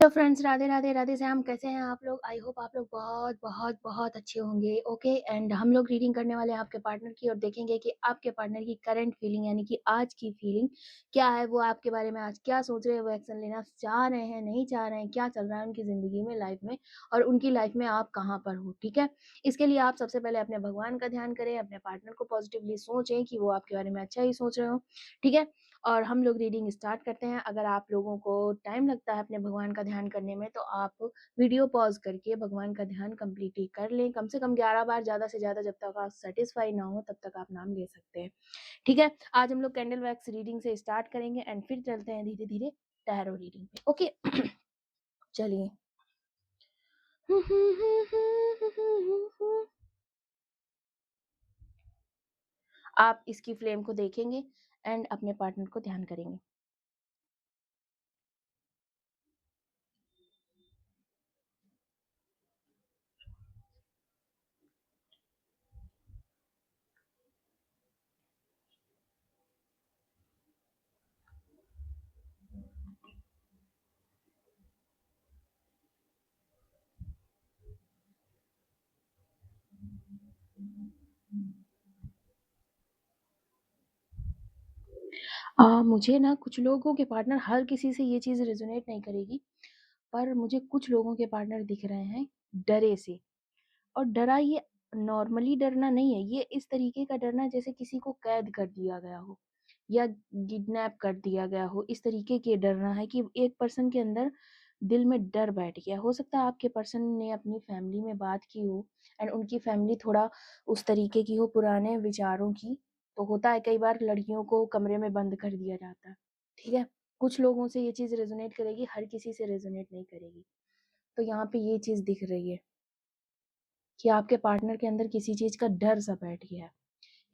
तो फ्रेंड्स राधे राधे राधे श्याम, कैसे हैं आप लोग? आई होप आप लोग बहुत बहुत बहुत अच्छे होंगे। ओके, एंड हम लोग रीडिंग करने वाले हैं आपके पार्टनर की और देखेंगे कि आपके पार्टनर की करंट फीलिंग यानी कि आज की फीलिंग क्या है। वो आपके बारे में आज क्या सोच रहे हैं, वो एक्शन लेना चाह रहे हैं, नहीं चाह रहे हैं, क्या चल रहा है उनकी जिंदगी में, लाइफ में, और उनकी लाइफ में आप कहाँ पर हो। ठीक है, इसके लिए आप सबसे पहले अपने भगवान का ध्यान करें, अपने पार्टनर को पॉजिटिवली सोचें कि वो आपके बारे में अच्छा ही सोच रहे हो। ठीक है, और हम लोग रीडिंग स्टार्ट करते हैं। अगर आप लोगों को टाइम लगता है अपने भगवान का ध्यान करने में, तो आप वीडियो पॉज़ करके भगवान का ध्यान कंप्लीटली कर लें। कम से कम 11 बार, ज़्यादा से ज़्यादा, जब तक आप सैटिस्फाई ना हो तब तक आप नाम ले सकते हैं। ठीक है? आज हम लोग कैंडल वैक्स रीडिंग से स्टार्ट करेंगे एंड फिर चलते हैं धीरे-धीरे टैरो रीडिंग पे। ओके? चलिए। आप इसकी फ्लेम को देखेंगे एंड अपने पार्टनर को ध्यान करेंगे। मुझे ना कुछ लोगों के पार्टनर, हर किसी से ये चीज़ रेज़ोनेट नहीं करेगी, पर मुझे कुछ लोगों के पार्टनर दिख रहे हैं डरे से। और डरा ये नॉर्मली डरना नहीं है, ये इस तरीके का डरना जैसे किसी को कैद कर दिया गया हो या किडनैप कर दिया गया हो। इस तरीके के डरना है कि एक पर्सन के अंदर दिल में डर बैठ गया। हो सकता है आपके पर्सन ने अपनी फैमिली में बात की हो एंड उनकी फैमिली थोड़ा उस तरीके की हो, पुराने विचारों की। तो होता है कई बार लड़कियों को कमरे में बंद कर दिया जाता है। ठीक है, कुछ लोगों से ये चीज़ रेजोनेट करेगी, हर किसी से रेजोनेट नहीं करेगी। तो यहाँ पे ये चीज़ दिख रही है कि आपके पार्टनर के अंदर किसी चीज़ का डर सा बैठ गया है।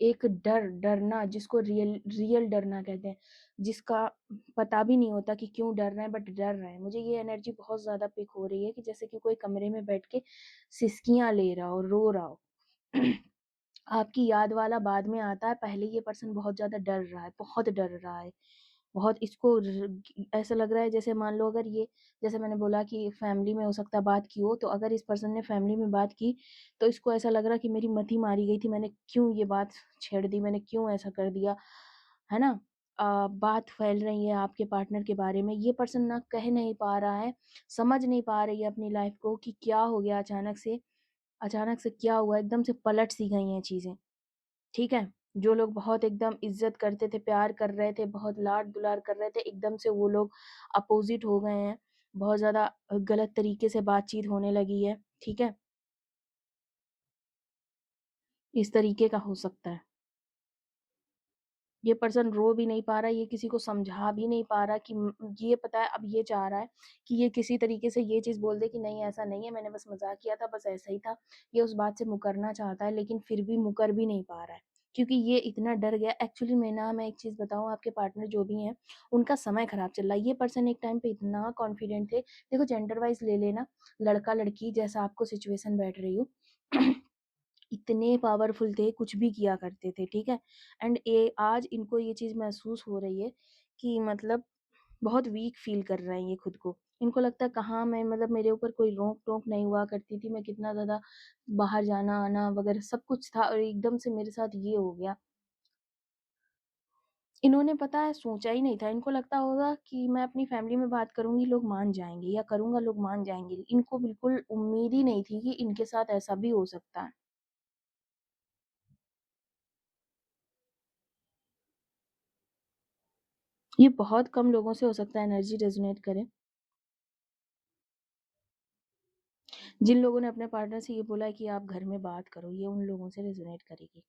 एक डरना जिसको रियल डरना कहते हैं, जिसका पता भी नहीं होता कि क्यों डर रहा है, बट डर रहा है। मुझे ये एनर्जी बहुत ज़्यादा पिक हो रही है कि जैसे कि कोई कमरे में बैठ के सिसकियाँ ले रहा हो, रो रहा हो। आपकी याद वाला बाद में आता है, पहले ये पर्सन बहुत ज़्यादा डर रहा है, बहुत डर रहा है। बहुत इसको ऐसा लग रहा है जैसे मान लो, अगर ये, जैसे मैंने बोला कि फैमिली में हो सकता है बात की हो, तो अगर इस पर्सन ने फैमिली में बात की तो इसको ऐसा लग रहा है कि मेरी मति मारी गई थी, मैंने क्यों ये बात छेड़ दी, मैंने क्यों ऐसा कर दिया, है ना? बात फैल रही है आपके पार्टनर के बारे में। ये पर्सन ना कह नहीं पा रहा है, समझ नहीं पा रही है अपनी लाइफ को कि क्या हो गया अचानक से क्या हुआ, एकदम से पलट सी गई हैं चीज़ें। ठीक है? जो लोग बहुत एकदम इज़्ज़त करते थे, प्यार कर रहे थे, बहुत लाड-दुलार कर रहे थे, एकदम से वो लोग अपोज़िट हो गए हैं। बहुत ज़्यादा गलत तरीके से बातचीत होने लगी है। ठीक है? इस तरीके का हो सकता है। ये पर्सन रो भी नहीं पा रहा है, ये किसी को समझा भी नहीं पा रहा कि ये पता है, अब ये चाह रहा है कि ये किसी तरीके से ये चीज़ बोल दे कि नहीं ऐसा नहीं है, मैंने बस मज़ाक किया था, बस ऐसा ही था। ये उस बात से मुकरना चाहता है, लेकिन फिर भी मुकर भी नहीं पा रहा है, क्योंकि ये इतना डर गया। एक्चुअली मैं एक चीज़ बताऊँ, आपके पार्टनर जो भी हैं, उनका समय खराब चल रहा है। ये पर्सन एक टाइम पे इतना कॉन्फिडेंट थे, देखो जेंडर वाइज़ ले लेना, लड़का-लड़की जैसा आपको सिचुएशन बैठ रही हो। इतने पावरफुल थे, कुछ भी किया करते थे, ठीक है? एंड ये आज इनको ये चीज़ महसूस हो रही है कि मतलब बहुत वीक फ़ील कर रहे हैं ये खुद को। इनको लगता है कहाँ मैं, मतलब मेरे ऊपर कोई रोक-टोक नहीं हुआ करती थी, मैं कितना ज़्यादा बाहर जाना-आना वगैरह सब कुछ था, और एकदम से मेरे साथ ये हो गया। इन्होंने पता है सोचा ही नहीं था, इनको लगता होगा कि मैं अपनी फैमिली में बात करूँगी लोग मान जाएँगे, या करूँगा लोग मान जाएँगे। इनको बिल्कुल उम्मीद ही नहीं थी कि इनके साथ ऐसा भी हो सकता है। ये बहुत कम लोगों से हो सकता है एनर्जी रेज़ोनेट करे। जिन लोगों ने अपने पार्टनर से ये बोला है कि आप घर में बात करो, ये उन लोगों से रेज़ोनेट करेगी।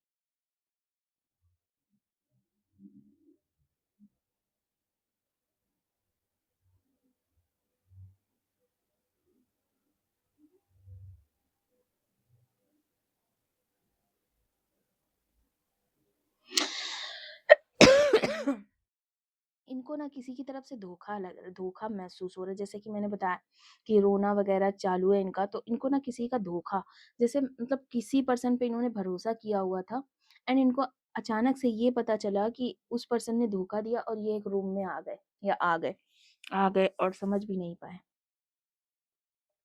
इनको ना किसी की तरफ से धोखा महसूस हो रहा है, जैसे कि मैंने बताया कि रोना वगैरह चालू है इनका, तो इनको ना किसी का धोखा, जैसे मतलब किसी पर्सन पे इन्होंने भरोसा किया हुआ था एंड इनको अचानक से ये पता चला कि उस पर्सन ने धोखा दिया, और ये एक रूम में आ गए और समझ भी नहीं पाए।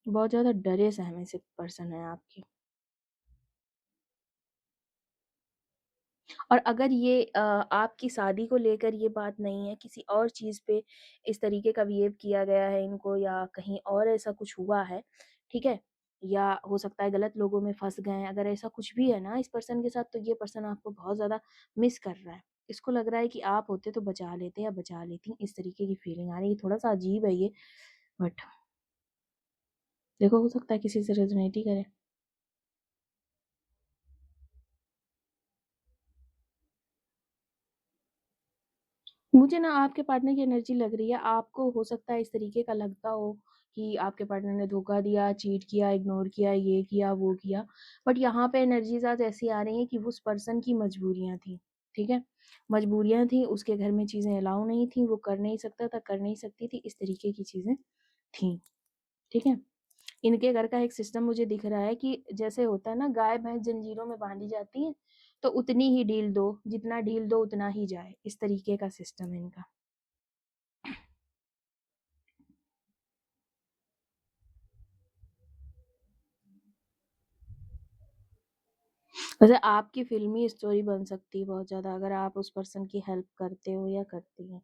बहुत ज़्यादा डरे सहमे से पर्सन है आपके। और अगर ये आपकी शादी को लेकर ये बात नहीं है, किसी और चीज़ पे इस तरीके का बिहेव किया गया है इनको या कहीं और ऐसा कुछ हुआ है, ठीक है? या हो सकता है गलत लोगों में फँस गए हैं, अगर ऐसा कुछ भी है ना इस पर्सन के साथ, तो ये पर्सन आपको बहुत ज़्यादा मिस कर रहा है। इसको लग रहा है कि आप होते तो बचा लेते या बचा लेती, इस तरीके की फीलिंग आ रही है। थोड़ा-सा अजीब है ये, बट देखो हो सकता है किसी से रेज़ोनेट ही करे। मुझे ना आपके पार्टनर की एनर्जी लग रही है, आपको हो सकता है इस तरीके का लगता हो कि आपके पार्टनर ने धोखा दिया, चीट किया, इग्नोर किया, ये किया, वो किया। बट यहाँ पे एनर्जीज़ आज ऐसी आ रही हैं कि उस पर्सन की मजबूरियाँ थी, ठीक है? मजबूरियाँ थी, उसके घर में चीज़ें अलाउ नहीं थी, वो कर नहीं सकता था, कर नहीं सकती थी, इस तरीके की चीज़ें थीं, ठीक है? इनके घर का एक सिस्टम मुझे दिख रहा है कि जैसे होता है ना गाय-भैंस जंजीरों में बाँधी जाती हैं, तो उतनी ही ढील दो, जितना ढील दो उतना ही जाए, इस तरीके का सिस्टम है इनका। वैसे आपकी फ़िल्मी स्टोरी बन सकती है बहुत ज़्यादा अगर आप उस पर्सन की हेल्प करते हो या करती हैं।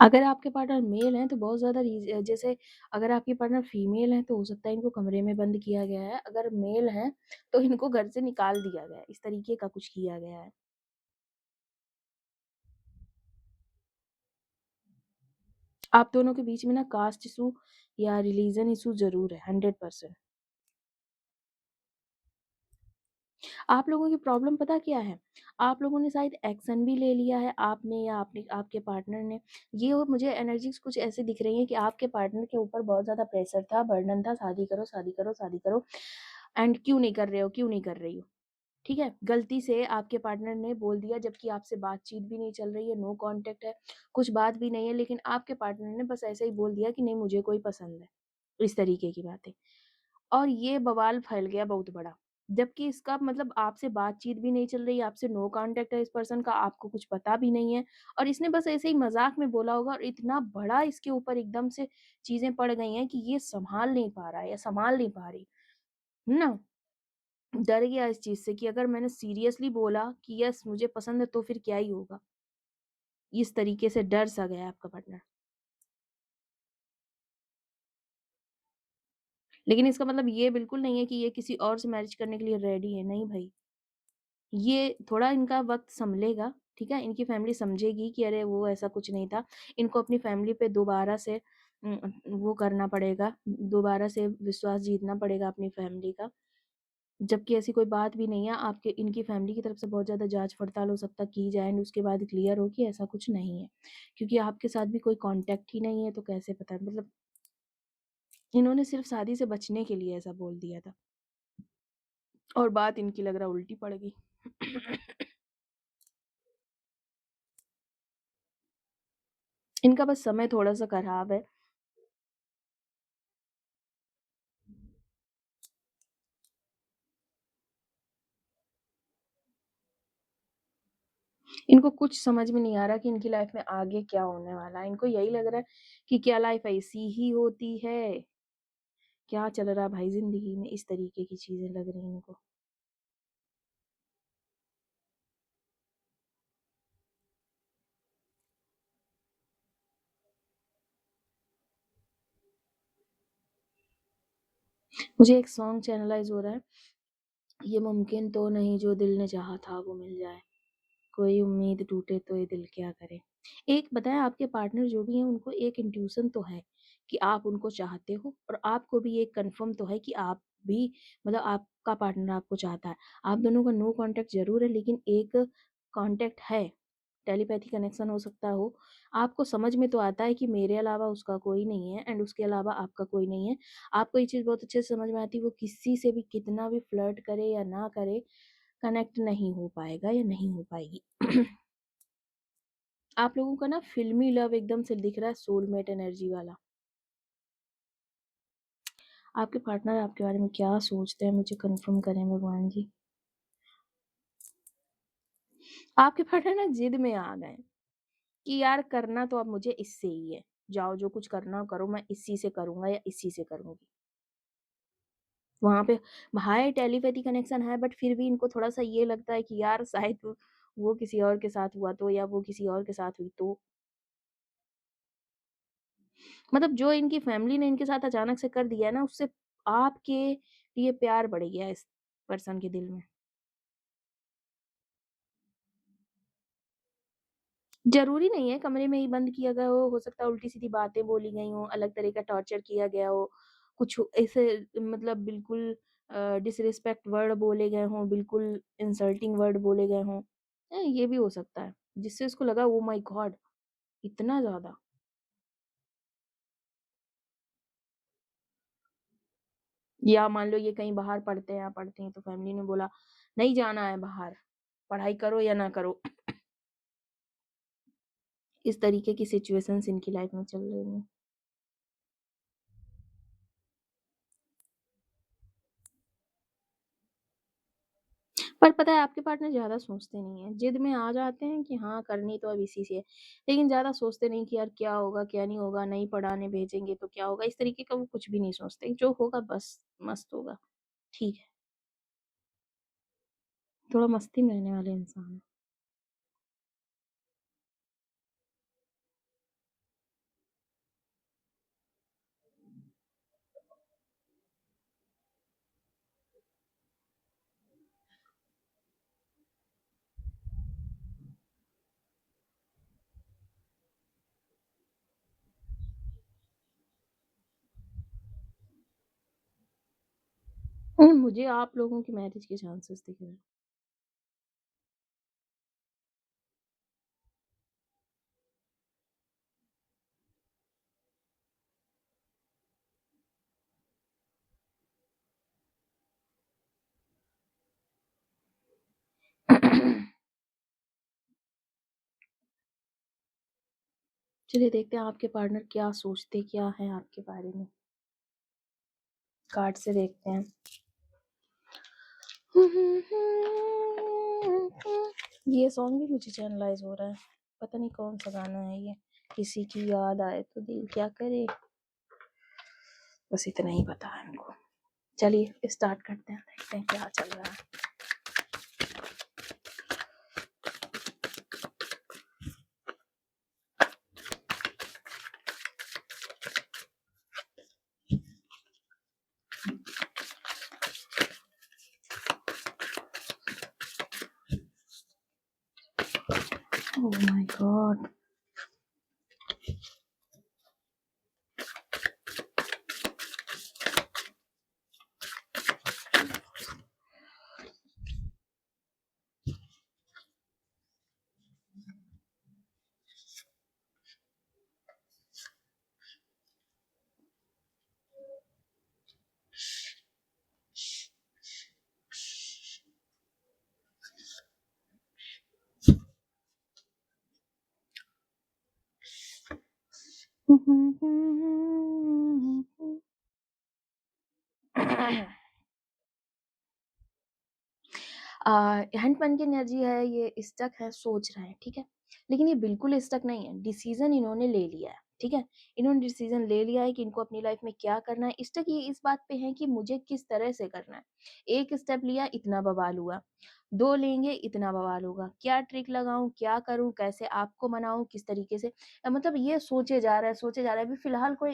अगर आपके पार्टनर मेल हैं तो बहुत ज़्यादा जैसे अगर आपके पार्टनर फीमेल हैं तो हो सकता है इनको कमरे में बंद किया गया है, अगर मेल हैं तो इनको घर से निकाल दिया गया है, इस तरीके का कुछ किया गया है। आप दोनों के बीच में ना कास्ट इश्यू या रिलीजन इश्यू ज़रूर है 100%। आप लोगों की प्रॉब्लम पता क्या है? आप लोगों ने शायद एक्शन भी ले लिया है, आपने या आपने आपके पार्टनर ने। ये और मुझे एनर्जीज़ कुछ ऐसी दिख रही हैं कि आपके पार्टनर के ऊपर बहुत ज़्यादा प्रेशर था, बर्डन था, शादी करो, शादी करो, शादी करो एंड क्यों नहीं कर रहे हो, क्यों नहीं कर रही हो? ठीक है? गलती से आपके पार्टनर ने बोल दिया जबकि आपसे बातचीत भी नहीं चल रही है, नो कॉन्टैक्ट है, कुछ बात भी नहीं है, लेकिन आपके पार्टनर ने बस ऐसे ही बोल दिया कि नहीं मुझे कोई पसंद है, इस तरीके की बातें। और ये बवाल फैल गया बहुत बड़ा। जबकि इसका मतलब आपसे बातचीत भी नहीं चल रही है, आपसे नो कॉन्टैक्ट है इस पर्सन का, आपको कुछ पता भी नहीं है और इसने बस ऐसे ही मज़ाक में बोला होगा और इतना बड़ा इसके ऊपर एकदम से चीज़ें पड़ गई हैं कि ये सँभाल नहीं पा रहा है या सँभाल नहीं पा रही, है ना? डर गया इस चीज़ से कि अगर मैंने सीरियसली बोला कि यस मुझे पसंद है तो फिर क्या ही होगा? इस तरीके से डर सा गया आपका पार्टनर। लेकिन इसका मतलब ये बिल्कुल नहीं है कि ये किसी और से मैरिज करने के लिए रेडी है, नहीं भई। ये थोड़ा इनका वक़्त सँभलेगा, ठीक है? इनकी फैमिली समझेगी कि अरे वो ऐसा कुछ नहीं था। इनको अपनी फैमिली पे दोबारा से वो करना पड़ेगा, दोबारा से विश्वास जीतना पड़ेगा अपनी फैमिली का। जबकि ऐसी कोई बात भी नहीं है, आपके इनकी फैमिली की तरफ से बहुत ज़्यादा जाँच-पड़ताल हो सकता है की जाए एंड उसके बाद क्लियर हो कि ऐसा कुछ नहीं है। क्योंकि आपके साथ भी कोई कॉन्टैक्ट ही नहीं है तो कैसे पता मतलब इन्होंने सिर्फ़ शादी से बचने के लिए ऐसा बोल दिया था और बात इनकी लग रहा है उल्टी पड़ गई। इनका बस समय थोड़ा-सा खराब है। इनको कुछ समझ में नहीं आ रहा कि इनकी लाइफ में आगे क्या होने वाला है। इनको यही लग रहा है कि क्या लाइफ ऐसी ही होती है? क्या चल रहा है भाई ज़िंदगी में? इस तरीके की चीज़ें लग रही हैं इनको। मुझे एक सॉन्ग चैनलाइज़ हो रहा है, ये मुमकिन तो नहीं जो दिल ने चाहा था वो मिल जाए। कोई उम्मीद टूटे तो ये दिल क्या करे। एक बताएँ आपके पार्टनर जो भी हैं उनको एक इंट्यूशन तो है कि आप उनको चाहते हो और आपको भी एक कन्फर्म तो है कि आप भी मतलब आपका पार्टनर आपको चाहता है। आप दोनों का नो कॉन्टैक्ट ज़रूर है लेकिन एक कॉन्टैक्ट है। टेलीपैथी कनेक्शन हो सकता हो। आपको समझ में तो आता है कि मेरे अलावा उसका कोई नहीं है एंड उसके अलावा आपका कोई नहीं है। आपको ये चीज़ बहुत अच्छे से समझ में आती है, वो किसी से भी कितना भी फ्लर्ट करे या ना करे, कनेक्ट नहीं हो पाएगा या नहीं हो पाएगी। आप लोगों का ना फ़िल्मी लव एकदम से दिख रहा है, सोलमेट एनर्जी वाला। आपके पार्टनर आपके बारे में क्या सोचते हैं, मुझे कन्फर्म करें भगवान जी। आपके पार्टनर ना ज़िद में आ गए कि यार करना तो अब मुझे इससे ही है। जाओ जो कुछ करना हो करो, मैं इसी से करूँगा या इसी से करूँगी। वहाँ पे हाय टेलीपैथी कनेक्शन है, बट फिर भी इनको थोड़ा-सा ये लगता है कि यार शायद वो किसी और के साथ हुआ तो, या वो किसी और के साथ हुई तो। मतलब जो इनकी फैमिली ने इनके साथ अचानक से कर दिया है ना, उससे आपके लिए प्यार बढ़ गया है इस पर्सन के दिल में। ज़रूरी नहीं है कमरे में ही बंद किया गया हो सकता है उल्टी-सीधी बातें बोली गई हों, अलग तरह का टॉर्चर किया गया हो, कुछ ऐसे मतलब बिल्कुल डिसरिस्पेक्ट वर्ड बोले गए हों, बिल्कुल इंसल्टिंग वर्ड बोले गए हों। ये भी हो सकता है, जिससे उसको लगा ओह माय गॉड! इतना ज़्यादा। या मान लो ये कहीं बाहर पढ़ते हैं या पढ़ती हैं तो फैमिली ने बोला नहीं जाना है बाहर, पढ़ाई करो या ना करो। इस तरीके की सिचुएशंस इनकी लाइफ में चल रही हैं। पर पता है आपके पार्टनर ज़्यादा सोचते नहीं हैं, ज़िद में आ जाते हैं कि हाँ, करनी तो अब इसी से है। लेकिन ज़्यादा सोचते नहीं कि यार क्या होगा, क्या नहीं होगा, नहीं पढ़ाने भेजेंगे तो क्या होगा, इस तरीके का वो कुछ भी नहीं सोचते, जो होगा बस मस्त होगा, ठीक है। थोड़ा मस्ती में रहने वाले इंसान हैं। मुझे आप लोगों की मैरिज के चांसेस दिख रहे हैं। चलिए देखते हैं आपके पार्टनर क्या सोचते क्या हैं आपके बारे में। कार्ड से देखते हैं। ये सॉन्ग भी मुझे चैनलाइज हो रहा है, पता नहीं कौन सा गाना है ये। किसी की याद आए तो दिल क्या करे, बस इतना ही पता है हमको। चलिए स्टार्ट करते हैं, देखते हैं क्या चल रहा है। Oh my God. हैंडपन की एनर्जी है, ये स्टक है, सोच रहे हैं, ठीक है? लेकिन ये बिल्कुल स्टक नहीं है, डिसीज़न इन्होंने ले लिया है, ठीक है? इन्होंने डिसीज़न ले लिया है कि इनको अपनी लाइफ़ में क्या करना है, स्टक ये इस बात पे है कि मुझे किस तरह से करना है। 1 स्टेप लिया, इतना बवाल हुआ, 2 लेंगे, इतना बवाल होगा, क्या ट्रिक लगाऊँ, क्या करूँ, कैसे आपको मनाऊँ, किस तरीके से मतलब ये सोचे जा रहा है, सोचे जा रहा है। अभी फ़िलहाल कोई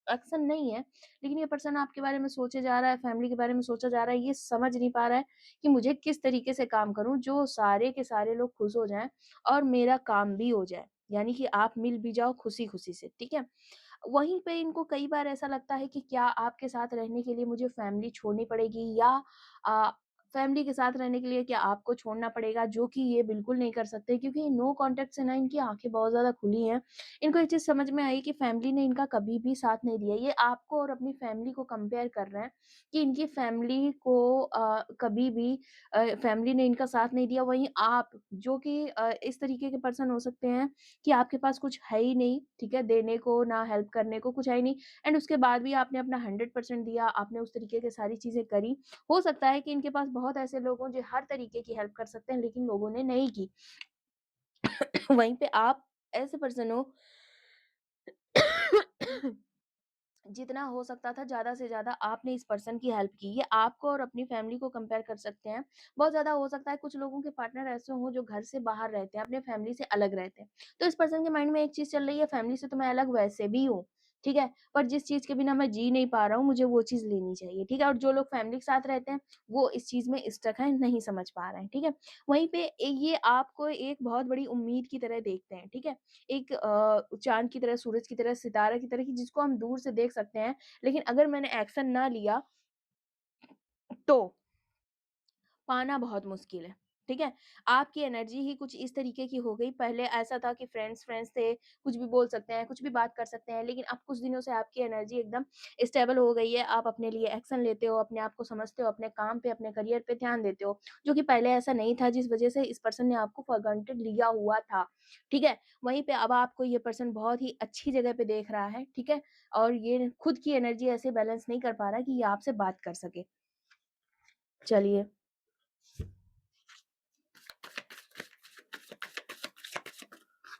एक्शन नहीं है, लेकिन ये पर्सन आपके बारे में सोचे जा रहा है, फैमिली के बारे में सोचा जा रहा है, ये समझ नहीं पा रहा है कि मुझे किस तरीके से काम करूँ जो सारे के सारे लोग खुश हो जाएँ और मेरा काम भी हो जाए। यानी कि आप मिल भी जाओ खुशी-खुशी से, ठीक है? वहीं पे इनको कई बार ऐसा लगता है कि क्या आपके साथ रहने के लिए मुझे फैमिली छोड़नी पड़ेगी या अ, फैमिली के साथ रहने के लिए क्या आपको छोड़ना पड़ेगा, जो कि ये बिल्कुल नहीं कर सकते क्योंकि नो कॉन्टैक्ट से ना इनकी आँखें बहुत ज़्यादा खुली हैं। इनको ये चीज़ समझ में आई कि फैमिली ने इनका कभी भी साथ नहीं दिया। ये आपको और अपनी फैमिली को कंपेयर कर रहे हैं कि इनकी फैमिली को कभी भी फैमिली ने इनका साथ नहीं दिया, वहीं आप जो कि इस तरीके के पर्सन हो सकते हैं कि आपके पास कुछ है ही नहीं, ठीक है? देने को, ना हेल्प करने को, कुछ है ही नहीं एंड उसके बाद भी आपने अपना 100% दिया, आपने उस तरीके की सारी चीज़ें करी। हो सकता है कि इनके पास बहुत ऐसे लोग हों जो हर तरीके की हेल्प कर सकते हैं, लेकिन लोगों ने नहीं की। वहीं पे आप ऐसे पर्सन हो जितना हो सकता था ज़्यादा से ज़्यादा आपने इस पर्सन की हेल्प की। ये आपको और अपनी फैमिली को कंपेयर कर सकते हैं। बहुत ज़्यादा हो सकता है कुछ लोगों के पार्टनर ऐसे हों जो घर से बाहर रहते हैं, अपने फैमिली से अलग रहते हैं। तो इस पर्सन के माइंड में एक चीज़ चल रही है फैमिली से तो मैं अलग वैसे भी हूँ, ठीक है? पर जिस चीज़ के बिना मैं जी नहीं पा रहा हूँ, मुझे वो चीज़ लेनी चाहिए, ठीक है? और जो लोग फैमिली के साथ रहते हैं, वो इस चीज़ में स्टक हैं, नहीं समझ पा रहे हैं, ठीक है? वहीं पे ये आपको एक बहुत बड़ी उम्मीद की तरह देखते हैं, ठीक है? एक चाँद की तरह, सूरज की तरह, सितारा की तरह कि जिसको हम दूर से देख सकते हैं, लेकिन अगर मैंने एक्शन ना लिया, तो पाना बहुत मुश्किल है, ठीक है? आपकी एनर्जी ही कुछ इस तरीके की हो गई, पहले ऐसा था कि फ्रेंड्स थे, कुछ भी बोल सकते हैं, कुछ भी बात कर सकते हैं, लेकिन अब कुछ दिनों से आपकी एनर्जी एकदम स्टेबल हो गई है, आप अपने लिए एक्शन लेते हो, अपने आप को समझते हो, अपने काम पे, अपने करियर पे ध्यान देते हो, जो कि पहले ऐसा नहीं था, जिस वजह से इस पर्सन ने आपको फॉर ग्रांटेड लिया हुआ था, ठीक है? वहीं पे अब आपको ये पर्सन बहुत ही अच्छी जगह पे देख रहा है, ठीक है? और ये खुद की एनर्जी ऐसे बैलेंस नहीं कर पा रहा कि ये आपसे बात कर सके। चलिए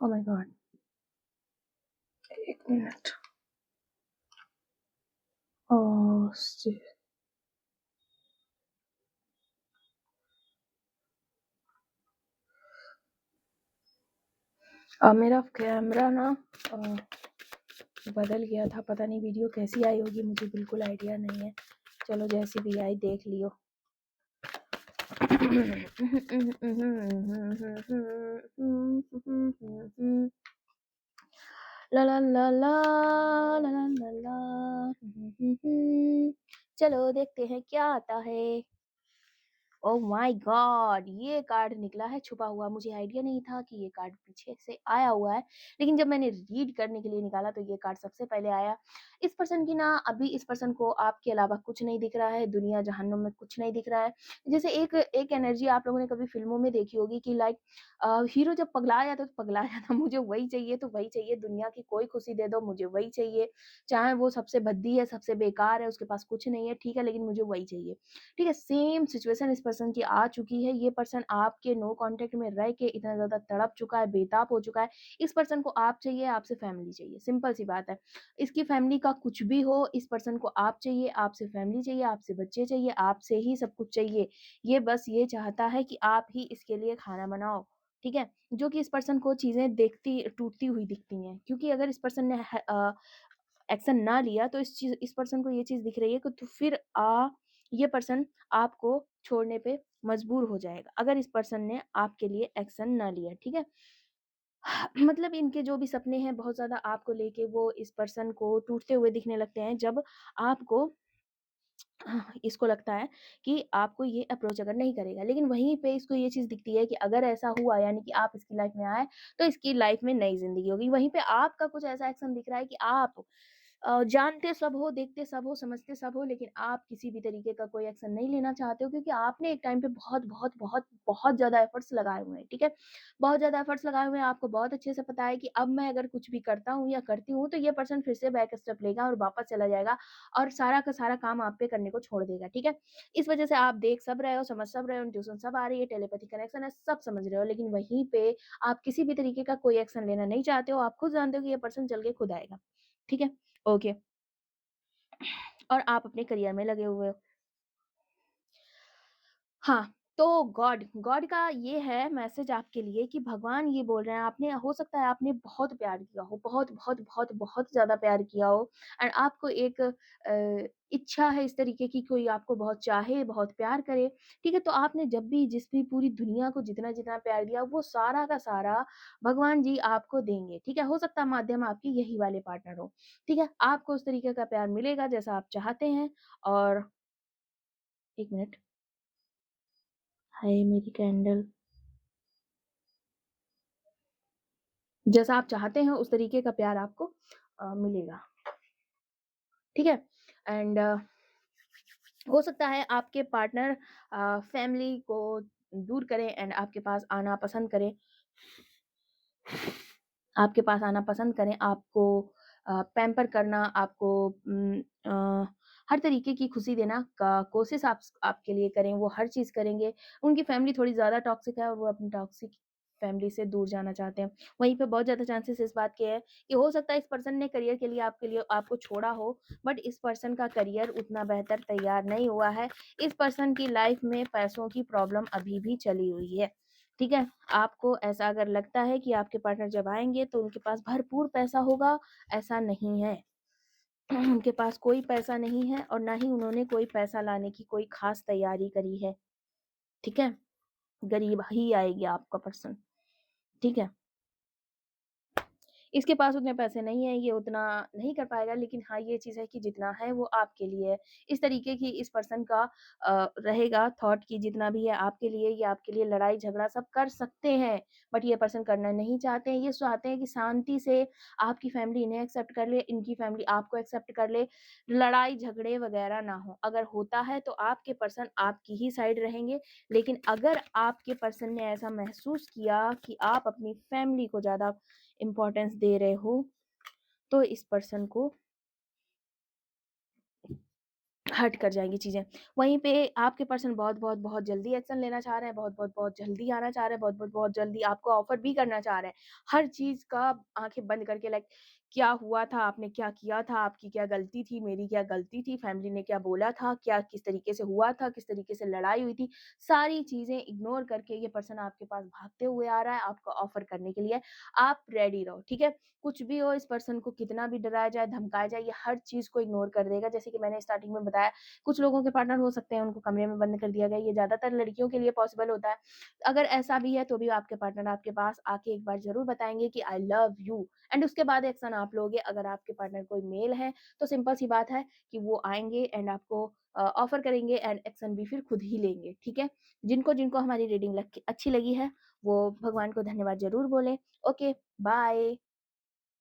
oh my God! 1 minute. Oh shit! मेरा कैमरा ना अ, बदल गया था, पता नहीं वीडियो कैसी आई होगी मुझे बिल्कुल आइडिया नहीं है। चलो जैसी भी आई देख लियो। ला ला ला ला, ला ला ला ला। चलो देखते हैं क्या आता है। Oh my God! ये कार्ड निकला है छुपा हुआ, मुझे आइडिया नहीं था कि ये कार्ड पीछे से आया हुआ है, लेकिन जब मैंने रीड करने के लिए निकाला तो ये कार्ड सबसे पहले आया। इस पर्सन की ना अभी इस पर्सन को आपके अलावा कुछ नहीं दिख रहा है, दुनिया जहन्नुम में कुछ नहीं दिख रहा है। जैसे एक एक एनर्जी आप लोगों ने कभी फ़िल्मों में देखी होगी कि लाइक हीरो जब पगला जाता है तो पगला जाता है, मुझे वही चाहिए तो वही चाहिए, दुनिया की कोई खुशी दे दो मुझे वही चाहिए। चाहे वो सबसे भद्दी है, सबसे बेकार है, उसके पास कुछ नहीं है, ठीक है, लेकिन मुझे वही चाहिए। ठीक है, सेम सिचुएशन इस पर्सन की आ चुकी है। ये पर्सन आपके नो कॉन्टैक्ट में रह के इतना ज़्यादा तड़प चुका है, बेताब हो चुका है। इस पर्सन को आप चाहिए, आपसे फैमिली चाहिए, सिंपल सी बात है। इसकी फैमिली का कुछ भी हो, इस पर्सन को आप चाहिए, आपसे फैमिली चाहिए, आपसे बच्चे चाहिए, आपसे ही सब कुछ चाहिए। ये बस ये चाहता है कि आप ही इसके लिए खाना बनाओ, ठीक है? जो कि इस पर्सन को चीज़ें देखती टूटती हुई दिखती हैं, क्योंकि अगर इस पर्सन ने एक्शन ना लिया तो इस पर्सन को ये चीज़ दिख रही है कि तो फिर ये पर्सन आपको छोड़ने पे मजबूर हो जाएगा, अगर इस पर्सन ने आपके लिए एक्शन ना लिया, ठीक है? मतलब इनके जो भी सपने हैं बहुत ज़्यादा आपको लेके वो इस पर्सन को टूटते हुए दिखने लगते हैं जब आपको इसको लगता है कि आपको ये अप्रोच अगर नहीं करेगा। लेकिन वहीं पे इसको ये चीज़ दिखती है कि अगर ऐसा हुआ यानी कि आप इसकी लाइफ़ में आए, तो इसकी लाइफ़ में नई ज़िंदगी होगी। वहीं पे आपका कुछ ऐसा एक्शन दिख रहा है कि आप जानते सब हो, देखते सब हो, समझते सब हो, लेकिन आप किसी भी तरीके का कोई एक्शन नहीं लेना चाहते हो क्योंकि आपने एक टाइम पे बहुत ज़्यादा एफर्ट्स लगाए हुए हैं, ठीक है? बहुत ज़्यादा एफर्ट्स लगाए हुए हैं, आपको बहुत अच्छे से पता है कि अब मैं अगर कुछ भी करता हूँ या करती हूँ, तो ये पर्सन फिर से बैक स्टेप लेगा और वापस चला जाएगा और सारा का सारा काम आप पे करने को छोड़ देगा, ठीक है? इस वजह से आप देख सब रहे हो, समझ सब रहे हो, इंट्यूशन सब आ रही है, टेलीपैथी कनेक्शन है, सब समझ रहे हो, लेकिन वहीं पे आप किसी भी तरीके का कोई एक्शन लेना नहीं चाहते हो, आप खुद जानते हो कि ये पर्सन चल के खुद आएगा, ठीक है? ओके। और आप अपने करियर में लगे हुए हो। हाँ, तो गॉड गॉड का ये है मैसेज आपके लिए कि भगवान ये बोल रहे हैं आपने हो सकता है आपने बहुत प्यार किया हो, बहुत ज़्यादा प्यार किया हो एंड आपको एक इच्छा है इस तरीके की कोई आपको बहुत चाहे, बहुत प्यार करे, ठीक है? तो आपने जब भी जिस भी पूरी दुनिया को जितना-जितना प्यार दिया वो सारा का सारा भगवान जी आपको देंगे, ठीक है? हो सकता है माध्यम आपके यही वाले पार्टनर हो, ठीक है? आपको उस तरीके का प्यार मिलेगा जैसा आप चाहते हैं और 1 मिनट। हाय मेरी कैंडल। जैसा आप चाहते हैं उस तरीके का प्यार आपको मिलेगा, ठीक है? एंड हो सकता है आपके पार्टनर फैमिली को दूर करें एंड आपके पास आना पसंद करें। आपके पास आना पसंद करें, आपको पैम्पर करना, आपको हर तरीके की खुशी देना का कोशिश आपके लिए करें, वो हर चीज़ करेंगे। उनकी फैमिली थोड़ी ज़्यादा टॉक्सिक है और वो अपनी टॉक्सिक फैमिली से दूर जाना चाहते हैं। वहीं पे बहुत ज़्यादा चांसेस इस बात के हैं कि हो सकता है इस पर्सन ने करियर के लिए आपको छोड़ा हो, बट इस पर्सन का करियर उतना बेहतर तैयार नहीं हुआ है। इस पर्सन की लाइफ में पैसों की प्रॉब्लम अभी भी चली हुई है। ठीक है? आपको ऐसा अगर लगता है कि आपके पार्टनर जब आएँगे तो उनके पास भरपूर पैसा होगा, ऐसा नहीं है। उनके पास कोई पैसा नहीं है और ना ही उन्होंने कोई पैसा लाने की कोई ख़ास तैयारी करी है। ठीक है? गरीब ही आएगी आपका पर्सन। ठीक है? इसके पास उतने पैसे नहीं हैं, ये उतना नहीं कर पाएगा, लेकिन हाँ, ये चीज़ है कि जितना है वो आपके लिए है। इस तरीके की इस पर्सन का रहेगा थॉट कि जितना भी है आपके लिए, ये आपके लिए लड़ाई-झगड़ा सब कर सकते हैं, बट ये पर्सन करना नहीं चाहते हैं। ये चाहते हैं कि शांति से आपकी फैमिली इन्हें एक्सेप्ट कर ले, इनकी फैमिली आपको एक्सेप्ट कर ले, लड़ाई-झगड़े वगैरह ना हो। अगर होता है तो आपके पर्सन आपकी ही साइड रहेंगे, लेकिन अगर आपके पर्सन ने ऐसा महसूस किया कि आप अपनी फैमिली को ज़्यादा इम्पोर्टेंस दे रहे हो, तो इस पर्सन को हर्ट कर जाएँगी चीज़ें। वहीं पे आपके पर्सन बहुत-बहुत बहुत जल्दी एक्शन लेना चाह रहे हैं, बहुत-बहुत बहुत जल्दी आना चाह रहे हैं, बहुत-बहुत बहुत जल्दी आपको ऑफ़र भी करना चाह रहे हैं। हर चीज़ का आँखें बंद करके लाइक क्या हुआ था, आपने क्या किया था, आपकी क्या गलती थी, मेरी क्या गलती थी, फैमिली ने क्या बोला था, क्या किस तरीके से हुआ था, किस तरीके से लड़ाई हुई थी, सारी चीज़ें इग्नोर करके ये पर्सन आपके पास भागते हुए आ रहा है आपको ऑफ़र करने के लिए। आप रेडी रहो, ठीक है? कुछ भी हो इस पर्सन को कितना भी डराया जाए, धमकाया जाए, ये हर चीज़ को इग्नोर कर देगा। जैसे कि मैंने स्टार्टिंग में बताया, कुछ लोगों के पार्टनर हो सकते हैं, उनको कमरे में बंद कर दिया गया, ये ज़्यादातर लड़कियों के लिए पॉसिबल होता है। अगर ऐसा भी है, तो भी आपके पार्टनर आपके पास आके एक बार ज़रूर बताएँगे कि आई लव यू एंड उसके बाद एक्शन आप लोगे। अगर आपके पार्टनर कोई मेल है, तो सिंपल सी बात है कि वो आएँगे एंड आपको ऑफ़र करेंगे एंड एक्शन भी फिर खुद ही लेंगे, ठीक है? जिनको-जिनको हमारी रीडिंग अच्छी लगी है, वो भगवान को धन्यवाद ज़रूर बोलें। Okay, bye.